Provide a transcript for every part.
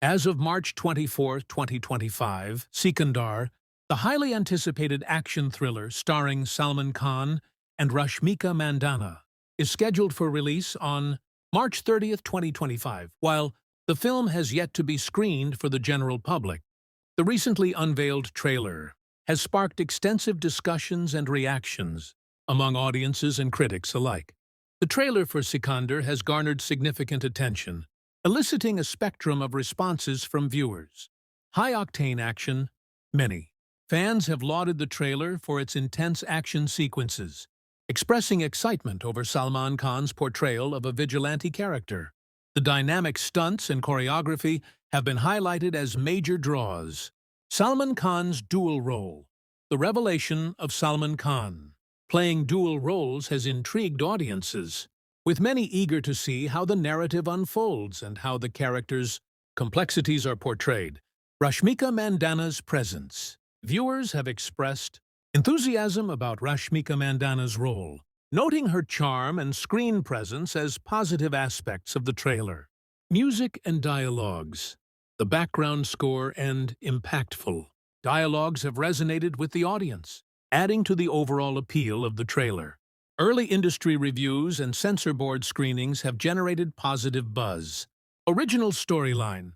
As of March 24, 2025, Sikandar, the highly anticipated action thriller starring Salman Khan and Rashmika Mandanna, is scheduled for release on March 30th, 2025, while the film has yet to be screened for the general public. The recently unveiled trailer has sparked extensive discussions and reactions among audiences and critics alike. The trailer for Sikandar has garnered significant attention, eliciting a spectrum of responses from viewers. High-octane action, many. Fans have lauded the trailer for its intense action sequences, expressing excitement over Salman Khan's portrayal of a vigilante character. The dynamic stunts and choreography have been highlighted as major draws. Salman Khan's dual role. The revelation of Salman Khan playing dual roles has intrigued audiences, with many eager to see how the narrative unfolds and how the characters' complexities are portrayed. Rashmika Mandanna's presence. Viewers have expressed enthusiasm about Rashmika Mandanna's role, noting her charm and screen presence as positive aspects of the trailer. Music and dialogues. The background score and impactful dialogues have resonated with the audience, adding to the overall appeal of the trailer. Early industry reviews and censor board screenings have generated positive buzz. Original storyline.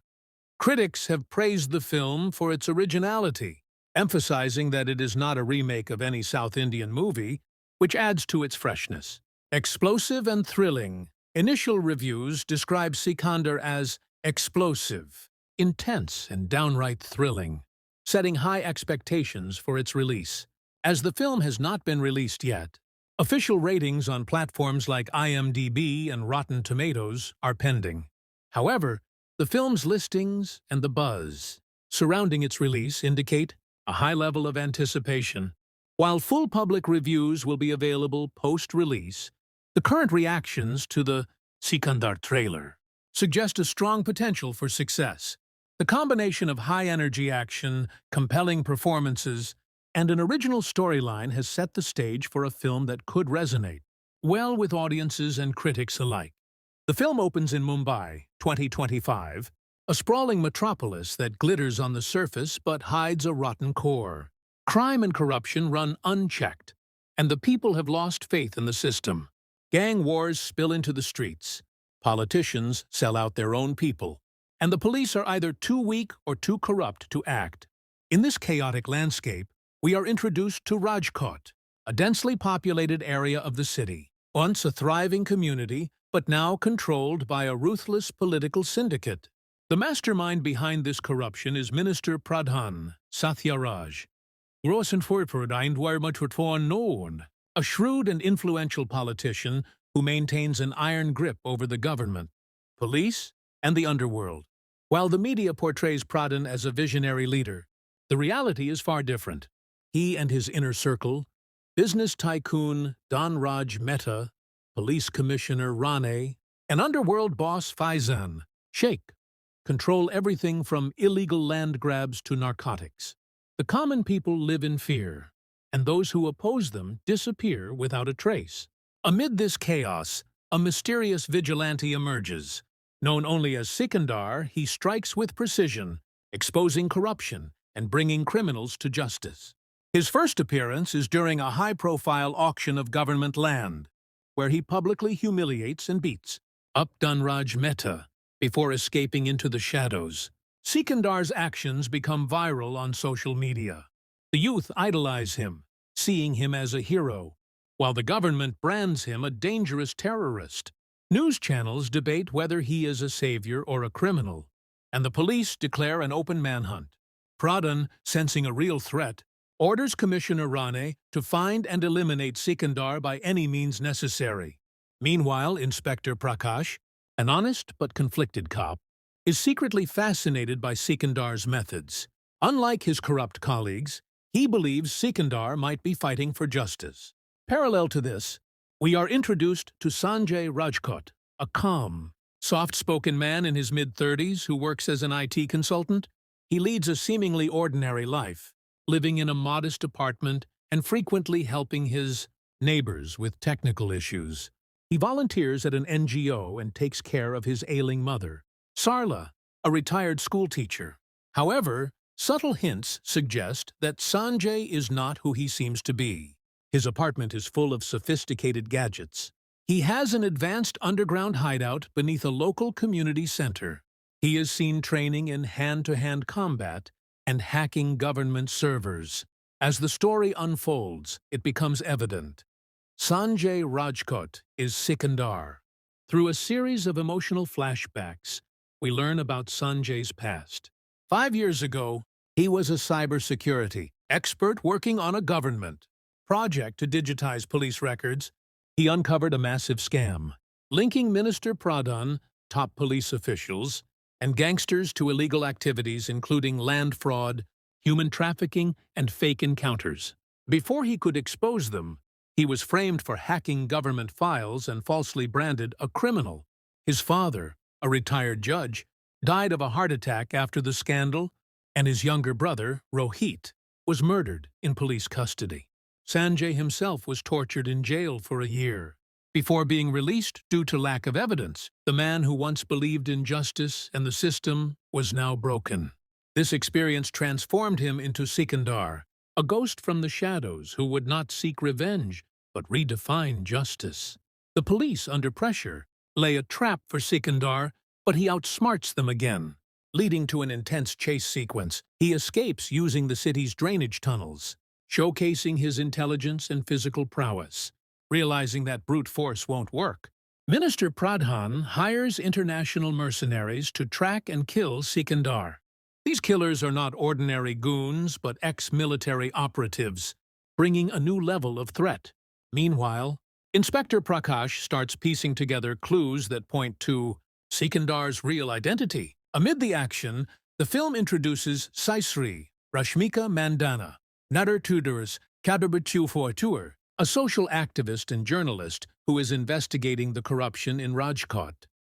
Critics have praised the film for its originality, emphasizing that it is not a remake of any South Indian movie, which adds to its freshness. Explosive and thrilling. Initial reviews describe Sikandar as explosive, intense, and downright thrilling, setting high expectations for its release. As the film has not been released yet, official ratings on platforms like IMDb and Rotten Tomatoes are pending. However, the film's listings and the buzz surrounding its release indicate a high level of anticipation. While full public reviews will be available post-release, the current reactions to the Sikandar trailer suggest a strong potential for success. The combination of high-energy action, compelling performances, and an original storyline has set the stage for a film that could resonate well with audiences and critics alike. The film opens in Mumbai, 2025, a sprawling metropolis that glitters on the surface but hides a rotten core. Crime and corruption run unchecked, and the people have lost faith in the system. Gang wars spill into the streets, politicians sell out their own people, and the police are either too weak or too corrupt to act. In this chaotic landscape, we are introduced to Rajkot, a densely populated area of the city, once a thriving community, but now controlled by a ruthless political syndicate. The mastermind behind this corruption is Minister Pradhan Satyaraj, a shrewd and influential politician who maintains an iron grip over the government, police, and the underworld. While the media portrays Pradhan as a visionary leader, the reality is far different. He and his inner circle, business tycoon Don Raj Mehta, police commissioner Rane, and underworld boss Faizan Sheikh, control everything from illegal land grabs to narcotics. The common people live in fear, and those who oppose them disappear without a trace. Amid this chaos, a mysterious vigilante emerges. Known only as Sikandar, he strikes with precision, exposing corruption and bringing criminals to justice. His first appearance is during a high-profile auction of government land, where he publicly humiliates and beats up Dhanraj Mehta before escaping into the shadows. Sikandar's actions become viral on social media. The youth idolize him, seeing him as a hero, while the government brands him a dangerous terrorist. News channels debate whether he is a savior or a criminal, and the police declare an open manhunt. Pradhan, sensing a real threat, orders Commissioner Rane to find and eliminate Sikandar by any means necessary. Meanwhile, Inspector Prakash, an honest but conflicted cop, is secretly fascinated by Sikandar's methods. Unlike his corrupt colleagues, he believes Sikandar might be fighting for justice. Parallel to this, we are introduced to Sanjay Rajkot, a calm, soft-spoken man in his mid-30s who works as an IT consultant. He leads a seemingly ordinary life, living in a modest apartment and frequently helping his neighbors with technical issues. He volunteers at an NGO and takes care of his ailing mother. Sarla, a retired schoolteacher. However, subtle hints suggest that Sanjay is not who he seems to be. His apartment is full of sophisticated gadgets. He has an advanced underground hideout beneath a local community center. He is seen training in hand-to-hand combat and hacking government servers. As the story unfolds, it becomes evident. Sanjay Rajkot is Sikandar. Through a series of emotional flashbacks, we learn about Sanjay's past. 5 years ago, he was a cybersecurity expert working on a government project to digitize police records. He uncovered a massive scam, linking Minister Pradhan, top police officials, and gangsters to illegal activities including land fraud, human trafficking, and fake encounters. Before he could expose them, he was framed for hacking government files and falsely branded a criminal. His father, a retired judge, died of a heart attack after the scandal, and his younger brother, Rohit, was murdered in police custody. Sanjay himself was tortured in jail for a year. Before being released due to lack of evidence, the man who once believed in justice and the system was now broken. This experience transformed him into Sikandar, a ghost from the shadows who would not seek revenge but redefine justice. The police, under pressure, lay a trap for Sikandar, but he outsmarts them again. Leading to an intense chase sequence, he escapes using the city's drainage tunnels, showcasing his intelligence and physical prowess. Realizing that brute force won't work, Minister Pradhan hires international mercenaries to track and kill Sikandar. These killers are not ordinary goons, but ex-military operatives, bringing a new level of threat. Meanwhile, Inspector Prakash starts piecing together clues that point to Sikandar's real identity. Amid the action, the film introduces Saisri, Rashmika Mandana, Nader Tudors, Kadabachu, a social activist and journalist who is investigating the corruption in Rajkot.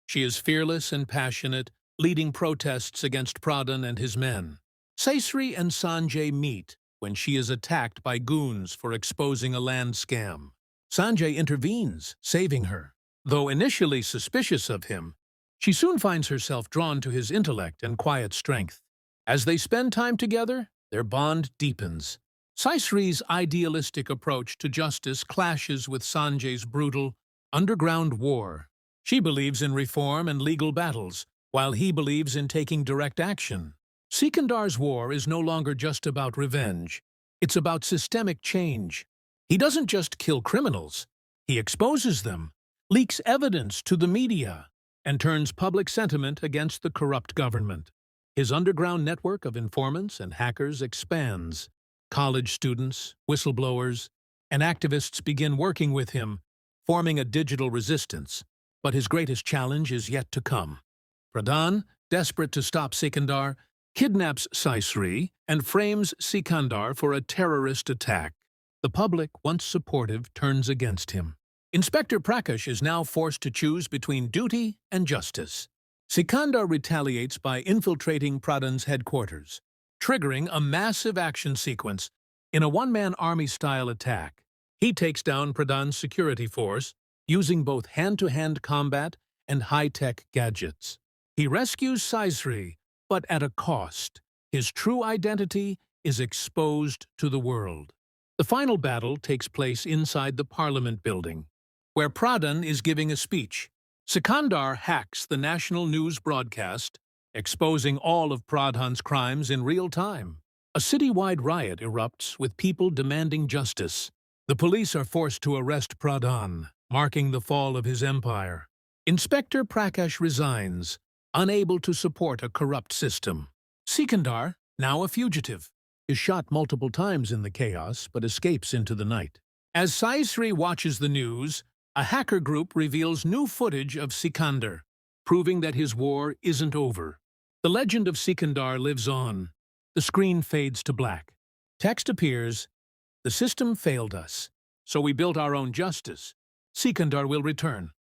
She is fearless and passionate, leading protests against Pradhan and his men. Saisri and Sanjay meet when she is attacked by goons for exposing a land scam. Sanjay intervenes, saving her. Though initially suspicious of him, she soon finds herself drawn to his intellect and quiet strength. As they spend time together, their bond deepens. Saisri's idealistic approach to justice clashes with Sanjay's brutal, underground war. She believes in reform and legal battles, while he believes in taking direct action. Sikandar's war is no longer just about revenge. It's about systemic change. He doesn't just kill criminals. He exposes them, leaks evidence to the media, and turns public sentiment against the corrupt government. His underground network of informants and hackers expands. College students, whistleblowers, and activists begin working with him, forming a digital resistance. But his greatest challenge is yet to come. Pradhan, desperate to stop Sikandar, kidnaps Saisri and frames Sikandar for a terrorist attack. The public, once supportive, turns against him. Inspector Prakash is now forced to choose between duty and justice. Sikandar retaliates by infiltrating Pradhan's headquarters, triggering a massive action sequence in a one-man army-style attack. He takes down Pradhan's security force, using both hand-to-hand combat and high-tech gadgets. He rescues Saisri, but at a cost. His true identity is exposed to the world. The final battle takes place inside the Parliament building, where Pradhan is giving a speech. Sikandar hacks the national news broadcast, exposing all of Pradhan's crimes in real time. A citywide riot erupts with people demanding justice. The police are forced to arrest Pradhan, marking the fall of his empire. Inspector Prakash resigns, unable to support a corrupt system. Sikandar, now a fugitive, is shot multiple times in the chaos but escapes into the night. As Saisri watches the news, a hacker group reveals new footage of Sikandar, proving that his war isn't over. The legend of Sikandar lives on. The screen fades to black. Text appears, "The system failed us, so we built our own justice. Sikandar will return."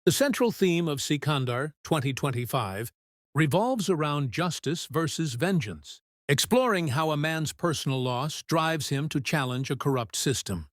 The central theme of Sikandar 2025 revolves around justice versus vengeance, exploring how a man's personal loss drives him to challenge a corrupt system.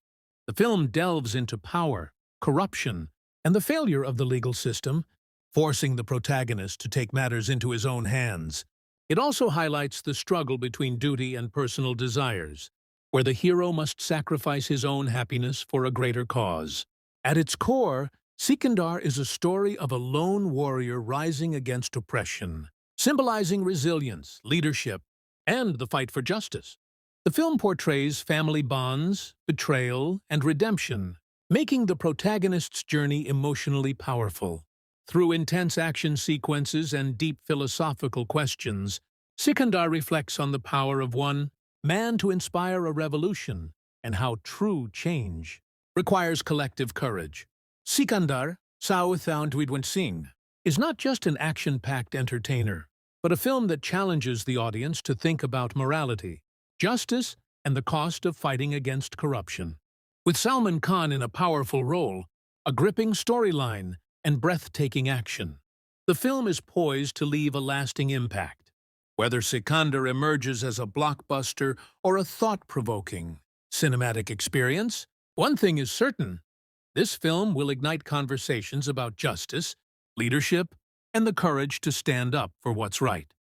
The film delves into power, corruption, and the failure of the legal system, forcing the protagonist to take matters into his own hands. It also highlights the struggle between duty and personal desires, where the hero must sacrifice his own happiness for a greater cause. At its core, Sikandar is a story of a lone warrior rising against oppression, symbolizing resilience, leadership, and the fight for justice. The film portrays family bonds, betrayal, and redemption, making the protagonist's journey emotionally powerful. Through intense action sequences and deep philosophical questions, Sikandar reflects on the power of one man to inspire a revolution and how true change requires collective courage. Sikandar, Southbound Singh, is not just an action-packed entertainer, but a film that challenges the audience to think about morality, justice, and the cost of fighting against corruption. With Salman Khan in a powerful role, a gripping storyline, and breathtaking action, the film is poised to leave a lasting impact. Whether Sikandar emerges as a blockbuster or a thought-provoking cinematic experience, one thing is certain: this film will ignite conversations about justice, leadership, and the courage to stand up for what's right.